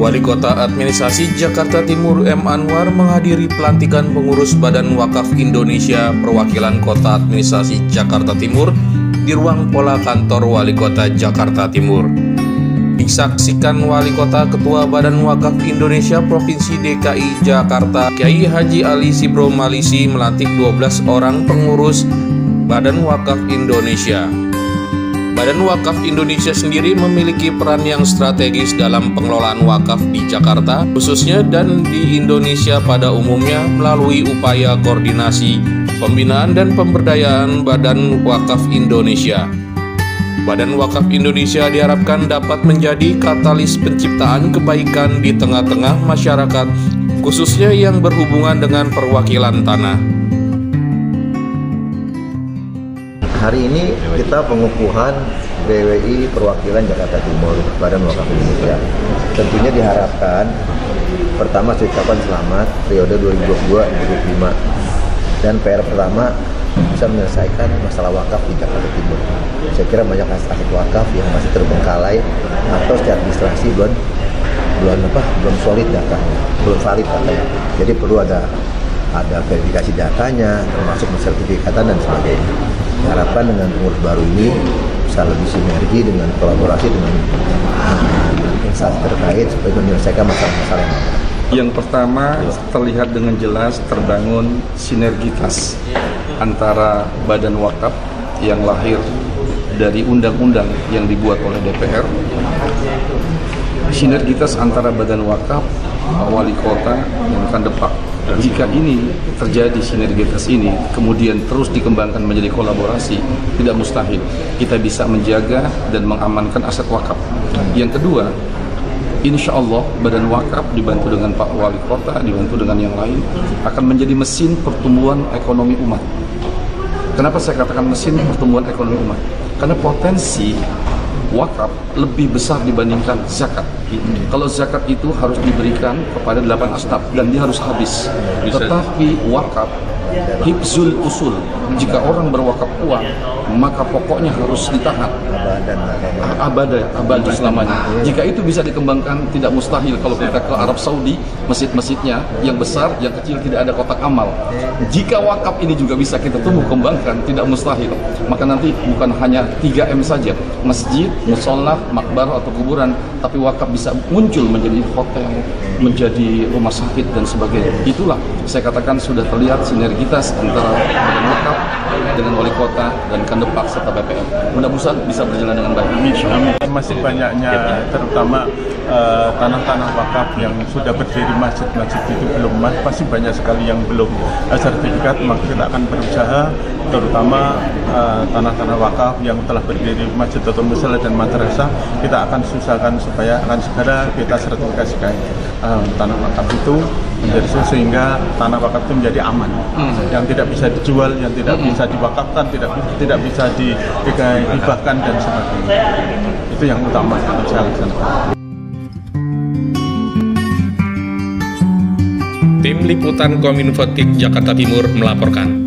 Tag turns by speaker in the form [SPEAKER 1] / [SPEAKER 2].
[SPEAKER 1] Wali Kota Administrasi Jakarta Timur M. Anwar menghadiri pelantikan pengurus Badan Wakaf Indonesia perwakilan Kota Administrasi Jakarta Timur di ruang pola kantor Wali Kota Jakarta Timur. Disaksikan Wali Kota Ketua Badan Wakaf Indonesia Provinsi DKI Jakarta, Kiai Haji Ali Sibro Malisi melantik 12 orang pengurus Badan Wakaf Indonesia. Badan Wakaf Indonesia sendiri memiliki peran yang strategis dalam pengelolaan wakaf di Jakarta khususnya dan di Indonesia pada umumnya melalui upaya koordinasi, pembinaan dan pemberdayaan Badan Wakaf Indonesia. Badan Wakaf Indonesia diharapkan dapat menjadi katalis penciptaan kebaikan di tengah-tengah masyarakat khususnya yang berhubungan dengan perwakilan tanah.
[SPEAKER 2] Hari ini kita pengukuhan BWI perwakilan Jakarta Timur Badan Wakaf Indonesia. Tentunya diharapkan pertama saya ucapkan selamat periode 2022-2025 dan PR pertama bisa menyelesaikan masalah wakaf di Jakarta Timur. Saya kira banyak aset wakaf yang masih terbengkalai atau secara administrasi belum solid datanya, belum valid datanya. Jadi perlu ada verifikasi datanya, termasuk sertifikatan dan sebagainya. Diharapkan dengan pengurus baru ini bisa lebih sinergi dengan kolaborasi dengan instansi terkait supaya menyelesaikan masalah-masalah yang ada.
[SPEAKER 3] Yang pertama, terlihat dengan jelas terbangun sinergitas antara Badan Wakaf yang lahir dari undang-undang yang dibuat oleh DPR, sinergitas antara Badan Wakaf, Wali Kota, dan Kandepak. Jika ini terjadi sinergitas ini, kemudian terus dikembangkan menjadi kolaborasi, tidak mustahil kita bisa menjaga dan mengamankan aset wakaf. Yang kedua, insya Allah Badan Wakaf dibantu dengan Pak Wali Kota, dibantu dengan yang lain, akan menjadi mesin pertumbuhan ekonomi umat. Kenapa saya katakan mesin pertumbuhan ekonomi umat? Karena potensi wakaf lebih besar dibandingkan zakat. Kalau zakat itu harus diberikan kepada 8 asnaf dan dia harus habis. Tetapi wakaf hifzul usul. Jika orang berwakaf uang, maka pokoknya harus ditahan abadi selamanya. Jika itu bisa dikembangkan, tidak mustahil kalau kita ke Arab Saudi, masjid-masjidnya yang besar, yang kecil tidak ada kotak amal. Jika wakaf ini juga bisa kita tumbuh kembangkan, tidak mustahil. Maka nanti bukan hanya 3M saja, masjid, musola, makbar atau kuburan, tapi wakaf bisa muncul menjadi hotel, menjadi rumah sakit dan sebagainya. Itulah saya katakan sudah terlihat sinergitas antara Badan Wakaf dengan Wali Kota dan Kandepak serta BPM. Mudah-mudahan bisa berjalan dengan baik.
[SPEAKER 4] Masih banyaknya terutama tanah-tanah wakaf yang sudah berdiri masjid-masjid itu belum, masih banyak sekali yang belum sertifikat. Maka kita akan berusaha terutama tanah-tanah wakaf yang telah berdiri masjid atau musala dan madrasah, kita akan susahkan supaya akan segera kita sertifikasikan tanah wakaf itu menjadi sehingga tanah wakaf itu menjadi aman, yang tidak bisa dijual, yang tidak bisa diwakafkan, tidak bisa dihibahkan dan sebagainya. Itu yang utama yang saya laksanakan.
[SPEAKER 1] Tim Liputan Kominfo Jakarta Timur melaporkan.